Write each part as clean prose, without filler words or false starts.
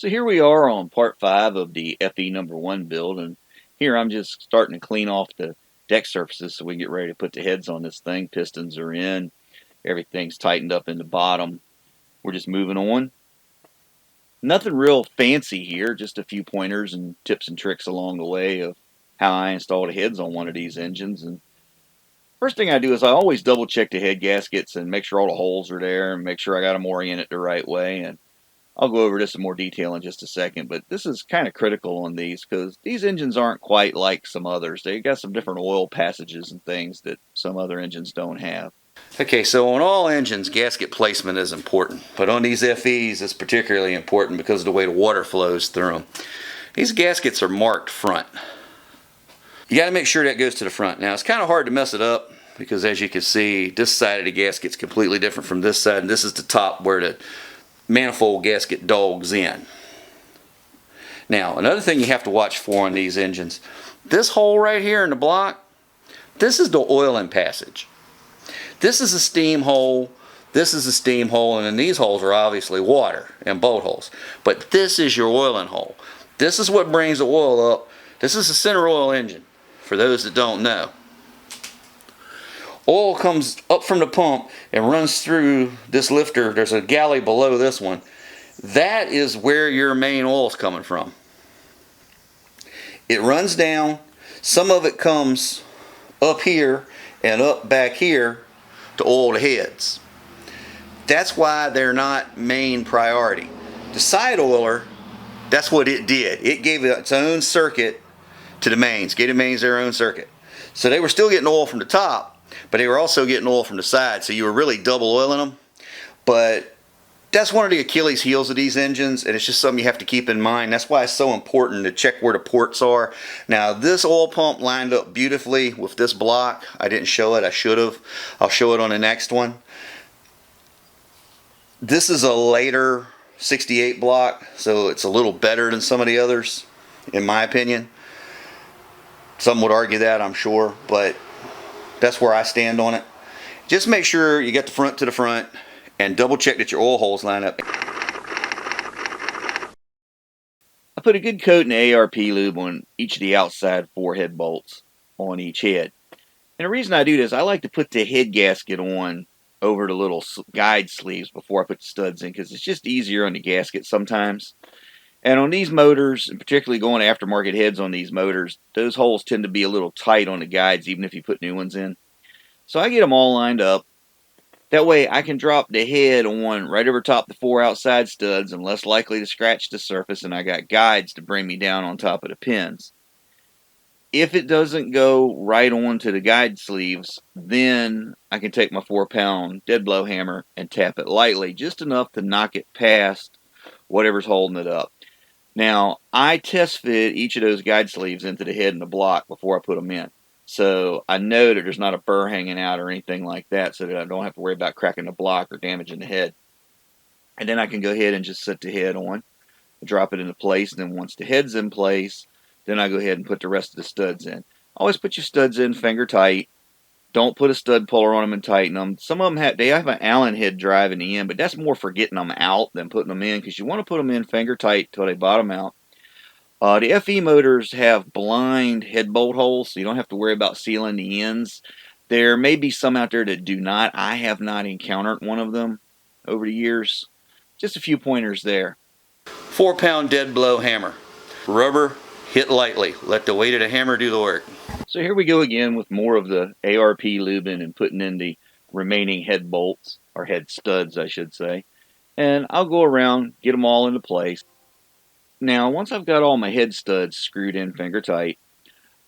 So here we are on part 5 of the FE number 1 build, and here I'm just starting to clean off the deck surfaces so we can get ready to put the heads on this thing. Pistons are in, everything's tightened up in the bottom. We're just moving on. Nothing real fancy here, just a few pointers and tips and tricks along the way of how I install the heads on one of these engines. And first thing I do is I always double check the head gaskets and make sure all the holes are there and make sure I got them oriented the right way. And I'll go over this in more detail in just a second, but this is kind of critical on these because these engines aren't quite like some others. They got some different oil passages and things that some other engines don't have. Okay, so on all engines, gasket placement is important, but on these FEs it's particularly important because of the way the water flows through them. These gaskets are marked front. You got to make sure that goes to the front. Now it's kind of hard to mess it up because as you can see, this side of the gasket's completely different from this side, and this is the top where the manifold gasket dogs in. Now another thing you have to watch for on these engines, this hole right here in the block, this is the oiling passage. This is a steam hole, this is a steam hole, and then these holes are obviously water and bolt holes. But this is your oiling hole. This is what brings the oil up. This is a center oil engine, for those that don't know. Oil comes up from the pump and runs through this lifter. There's a galley below this one. That is where your main oil is coming from. It runs down. Some of it comes up here and up back here to oil the heads. That's why they're not main priority. The side oiler, that's what it did. It gave its own circuit to the mains, gave the mains their own circuit. So they were still getting oil from the top, but they were also getting oil from the side, so you were really double oiling them. But that's one of the Achilles heels of these engines, and it's just something you have to keep in mind. That's why it's so important to check where the ports are. Now this oil pump lined up beautifully with this block. I didn't show it, I should have. I'll show it on the next one. This is a later 68 block, so it's a little better than some of the others, in my opinion. Some would argue that, I'm sure, but that's where I stand on it. Just make sure you get the front to the front and double check that your oil holes line up. I put a good coat in ARP lube on each of the outside 4 head bolts on each head. And the reason I do this, I like to put the head gasket on over the little guide sleeves before I put the studs in because it's just easier on the gasket sometimes. And on these motors, and particularly going aftermarket heads on these motors, those holes tend to be a little tight on the guides even if you put new ones in. So I get them all lined up. That way I can drop the head on right over top the 4 outside studs and less likely to scratch the surface, and I got guides to bring me down on top of the pins. If it doesn't go right onto the guide sleeves, then I can take my 4-pound dead blow hammer and tap it lightly, just enough to knock it past whatever's holding it up. Now, I test fit each of those guide sleeves into the head and the block before I put them in. So I know that there's not a burr hanging out or anything like that, so that I don't have to worry about cracking the block or damaging the head. And then I can go ahead and just set the head on, drop it into place, and then once the head's in place, then I go ahead and put the rest of the studs in. Always put your studs in finger tight. Don't put a stud puller on them and tighten them. Some of them have an Allen head drive in the end, but that's more for getting them out than putting them in because you want to put them in finger tight till they bottom out. The FE motors have blind head bolt holes, so you don't have to worry about sealing the ends. There may be some out there that do not. I have not encountered one of them over the years. Just a few pointers there. 4-pound dead blow hammer. Rubber, hit lightly. Let the weight of the hammer do the work. So here we go again with more of the ARP lubing and putting in the remaining head bolts, or head studs I should say. And I'll go around, get them all into place. Now, once I've got all my head studs screwed in finger tight,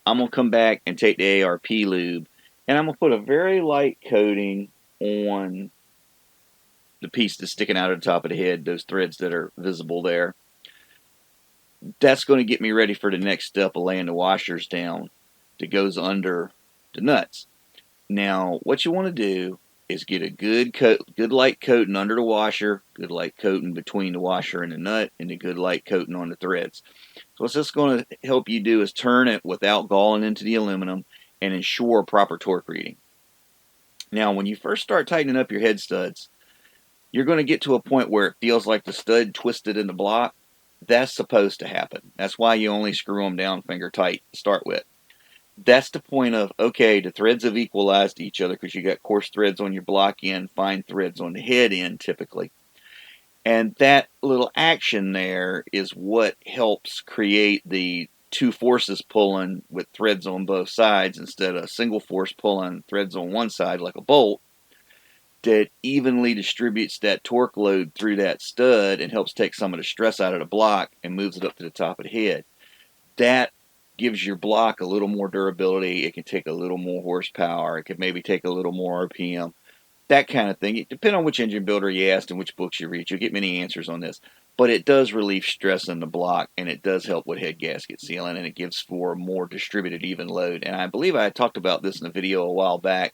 I'm going to come back and take the ARP lube, and I'm going to put a very light coating on the piece that's sticking out of the top of the head, those threads that are visible there. That's going to get me ready for the next step of laying the washers down that goes under the nuts. Now, what you want to do is get a good light coating under the washer, good light coating between the washer and the nut, and a good light coating on the threads. So what's this going to help you do is turn it without galling into the aluminum and ensure proper torque reading. Now, when you first start tightening up your head studs, you're going to get to a point where it feels like the stud twisted in the block. That's supposed to happen. That's why you only screw them down finger tight to start with. That's the point of, okay, the threads have equalized each other because you got coarse threads on your block end, fine threads on the head end typically. And that little action there is what helps create the two forces pulling with threads on both sides instead of a single force pulling threads on one side like a bolt, that evenly distributes that torque load through that stud and helps take some of the stress out of the block and moves it up to the top of the head. That gives your block a little more durability. It can take a little more horsepower. It can maybe take a little more RPM, that kind of thing. It depends on which engine builder you asked and which books you read. You'll get many answers on this. But it does relieve stress in the block, and it does help with head gasket sealing, and it gives for a more distributed, even load. And I believe I talked about this in a video a while back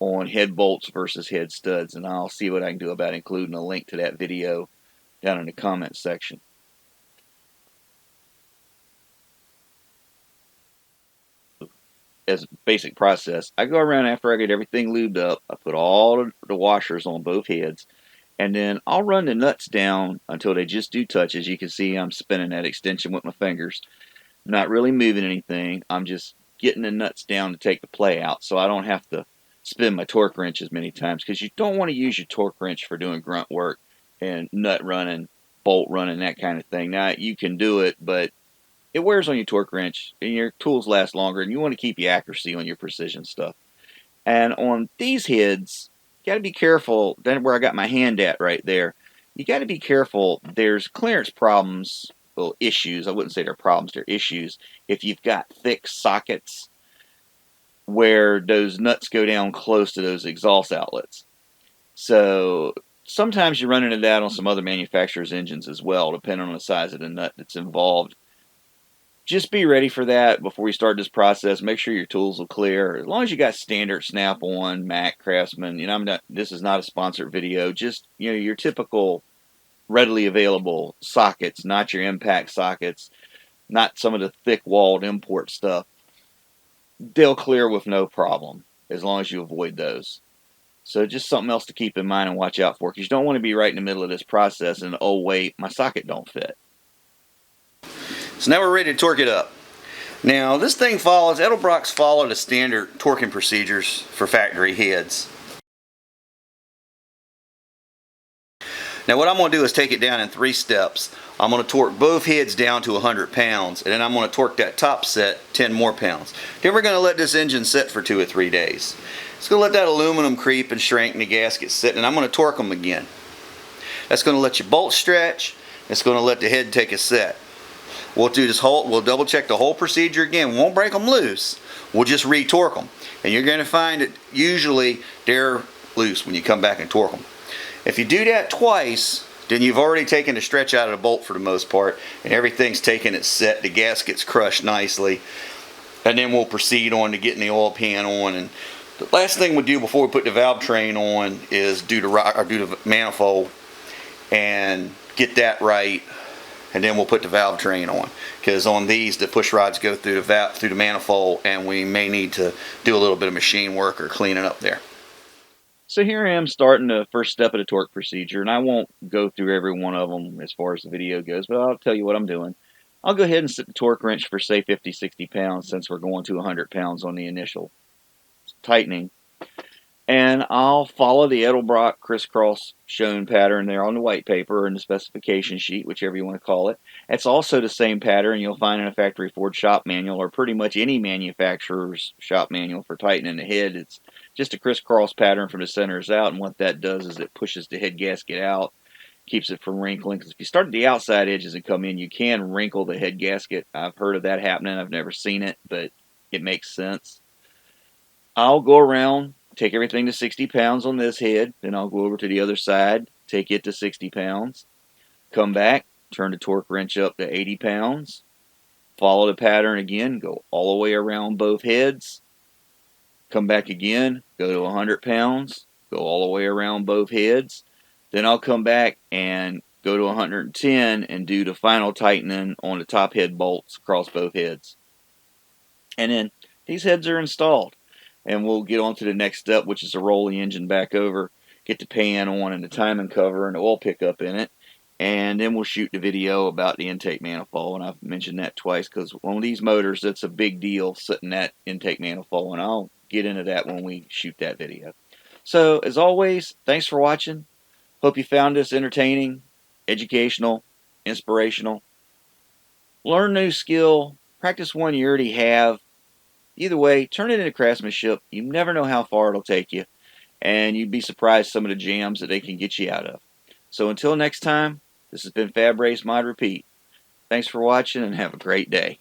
on head bolts versus head studs, and I'll see what I can do about including a link to that video down in the comments section. As a basic process, I go around after I get everything lubed up. I put all the washers on both heads, and then I'll run the nuts down until they just do touch. As you can see, I'm spinning that extension with my fingers, not really moving anything. I'm just getting the nuts down to take the play out so I don't have to spin my torque wrench as many times, because you don't want to use your torque wrench for doing grunt work and nut running, bolt running, that kind of thing. Now, you can do it, but it wears on your torque wrench and your tools last longer, and you want to keep your accuracy on your precision stuff. And on these heads, you got to be careful. That's where I got my hand at right there. You got to be careful. There's clearance problems, well, issues. I wouldn't say they're problems, they're issues. If you've got thick sockets where those nuts go down close to those exhaust outlets. So sometimes you run into that on some other manufacturers' engines as well, depending on the size of the nut that's involved. Just be ready for that before you start this process. Make sure your tools will clear. As long as you got standard Snap-on, Mac, Craftsman, I'm not. This is not a sponsored video. Just your typical, readily available sockets, not your impact sockets, not some of the thick-walled import stuff. They'll clear with no problem as long as you avoid those. So just something else to keep in mind and watch out for, because you don't want to be right in the middle of this process and, oh wait, my socket don't fit. So now we're ready to torque it up. Now this thing follows, Edelbrock's follow the standard torquing procedures for factory heads. Now what I'm going to do is take it down in 3 steps. I'm going to torque both heads down to 100 pounds, and then I'm going to torque that top set 10 more pounds. Then we're going to let this engine sit for 2 or 3 days. It's going to let that aluminum creep and shrink and the gasket sit, and I'm going to torque them again. That's going to let your bolt stretch. It's going to let the head take a set. We'll do this we'll double check the whole procedure again. We won't break them loose. We'll just re-torque them. And you're going to find that usually they're loose when you come back and torque them. If you do that twice, then you've already taken the stretch out of the bolt for the most part, and everything's taken its set. The gasket's crushed nicely. And then we'll proceed on to getting the oil pan on. And the last thing we do before we put the valve train on is do the manifold and get that right. And then we'll put the valve train on, because on these the push rods go through the manifold, and we may need to do a little bit of machine work or cleaning up there. So here I am starting the first step of the torque procedure, and I won't go through every one of them as far as the video goes, but I'll tell you what I'm doing. I'll go ahead and set the torque wrench for say 50-60 pounds, since we're going to 100 pounds on the initial tightening. And I'll follow the Edelbrock crisscross shown pattern there on the white paper and the specification sheet, whichever you want to call it. It's also the same pattern you'll find in a factory Ford shop manual, or pretty much any manufacturer's shop manual for tightening the head. It's just a crisscross pattern from the centers out, and what that does is it pushes the head gasket out, keeps it from wrinkling. Because if you start at the outside edges and come in, you can wrinkle the head gasket. I've heard of that happening. I've never seen it, but it makes sense. I'll go around, take everything to 60 pounds on this head, then I'll go over to the other side, take it to 60 pounds, come back, turn the torque wrench up to 80 pounds, follow the pattern again, go all the way around both heads, come back again, go to 100 pounds, go all the way around both heads, then I'll come back and go to 110 and do the final tightening on the top head bolts across both heads. And then these heads are installed. And we'll get on to the next step, which is to roll the engine back over, get the pan on and the timing cover and the oil pickup in it, and then we'll shoot the video about the intake manifold. And I've mentioned that twice because on these motors, that's a big deal, setting that intake manifold, and I'll get into that when we shoot that video. So, as always, thanks for watching. Hope you found this entertaining, educational, inspirational. Learn a new skill, practice one you already have. Either way, turn it into craftsmanship. You never know how far it'll take you, and you'd be surprised some of the jams that they can get you out of. So until next time, this has been Fab Race Mod Repeat. Thanks for watching and have a great day.